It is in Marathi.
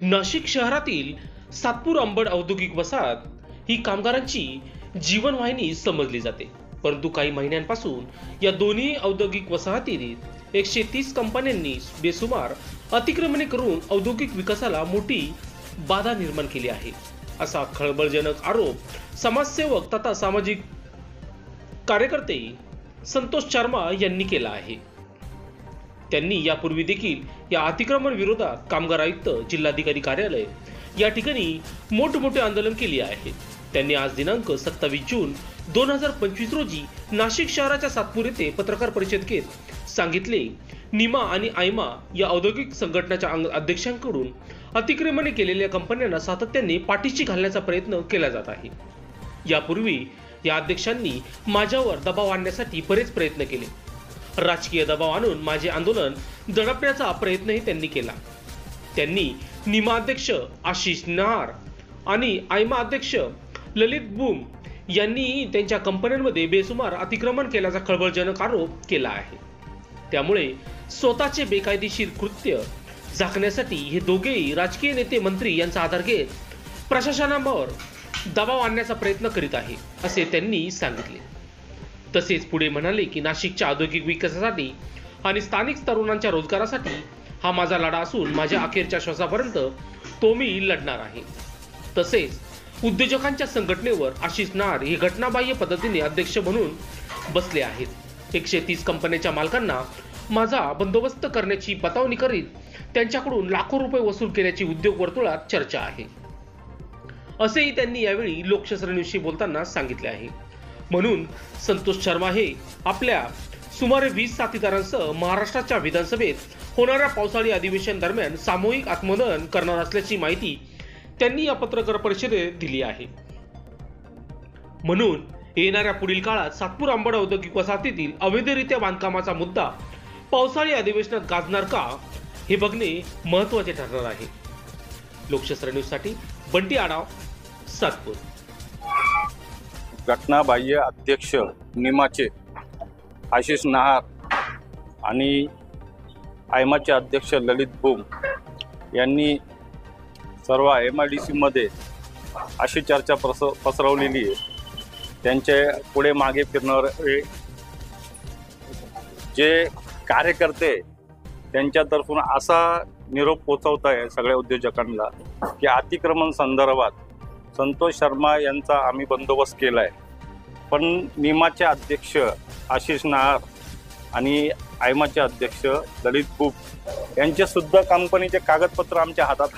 नाशिक शहरातील सातपूर अंबड औद्योगिक वसाहत ही कामगारांची जीवनवाहिनी समजली जाते. परंतु काही महिन्यांपासून या दोन्ही औद्योगिक वसाहतीत 130 कंपन्यांनी बेसुमार अतिक्रमणे करून औद्योगिक विकासाला मोठी बाधा निर्माण केली आहे, असा खळबळजनक आरोप समाजसेवक तथा सामाजिक कार्यकर्ते संतोष शर्मा यांनी केला आहे. त्यांनी यापूर्वी देखील या अतिक्रमण विरोधात कामगार आयुक्त, जिल्हाधिकारी कार्यालय या ठिकाणी मोठमोठे आंदोलन केले आहे. त्यांनी आज दिनांक 27 जून 2025 रोजी नाशिक शहराच्या सातपूर येथे पत्रकार परिषद घेत सांगितले, निमा आणि आयमा या औद्योगिक संघटनाच्या अध्यक्षांकडून अतिक्रमणे केलेल्या कंपन्यांना सातत्याने पाठीशी घालण्याचा प्रयत्न केला जात आहे. यापूर्वी या अध्यक्षांनी माझ्यावर दबाव आणण्यासाठी बरेच प्रयत्न केले. राजकीय दबाव आणून माझे आंदोलन दडपण्याचा प्रयत्नही त्यांनी केला. त्यांनी निमा अध्यक्ष आशिष नहार आणि आयमा अध्यक्ष ललित बूम यांनी त्यांच्या कंपन्यांमध्ये बेसुमार अतिक्रमण केल्याचा खळबळजनक आरोप केला आहे. त्यामुळे स्वतःचे बेकायदेशीर कृत्य झाकण्यासाठी हे दोघेही राजकीय नेते, मंत्री यांचा आधार घेत प्रशासनावर दबाव आणण्याचा प्रयत्न करीत आहे, असे त्यांनी सांगितले. तसेच पुढे म्हणाले की नाशिकच्या औद्योगिक विकासासाठी आणि स्थानिक तरुणांच्या रोजगारासाठी हा माझा लढा असून माझ्या अखेरच्या श्वासापर्यंत तो मी लढणार आहे. तसेच उद्योजकांच्या संघटनेवर आशिष नहार हे घटनाबाह्य पद्धतीने अध्यक्ष म्हणून बसले आहेत. 130 कंपन्यांच्या मालकांना माझा बंदोबस्त करण्याची बतावणी करीत त्यांच्याकडून लाखो रुपये वसूल केल्याची उद्योग वर्तुळात चर्चा आहे, असेही त्यांनी यावेळी लोकशास्त्र न्यूजशी बोलताना सांगितले आहे. म्हणून संतोष शर्मा हे आपल्या सुमारे 20 साथीदारांसह महाराष्ट्राच्या विधानसभेत होणाऱ्या पावसाळी अधिवेशन दरम्यान सामूहिक आत्मदहन करणार असल्याची माहिती त्यांनी या पत्रकार परिषदेत दिली आहे. म्हणून येणाऱ्या पुढील काळात सातपूर अंबड औद्योगिक वसाहतीतील अवैधरित्या बांधकामाचा मुद्दा पावसाळी अधिवेशनात गाजणार का, हे बघणे महत्त्वाचे ठरणार आहे. लोकशास्त्र न्यूजसाठी बंटी आडाव, सातपूर. घटनाबाह्य अध्यक्ष निमाचे आशिष नहार आणि आयमाचे अध्यक्ष ललित बूम यांनी सर्व MIDC मध्ये अशी चर्चा पसरवलेली आहे. त्यांचे पुढे मागे फिरणारे जे कार्यकर्ते त्यांच्यातर्फून असा निरोप पोचवत आहे सगळ्या उद्योजकांना की अतिक्रमण संदर्भात संतोष शर्मा यांचा आम्ही बंदोबस्त केला आहे, पण निमाचे अध्यक्ष आशिष नहार आणि आयमाचे अध्यक्ष ललित बूम यांचे सुद्धा कंपनीचे कागदपत्र आमच्या हातात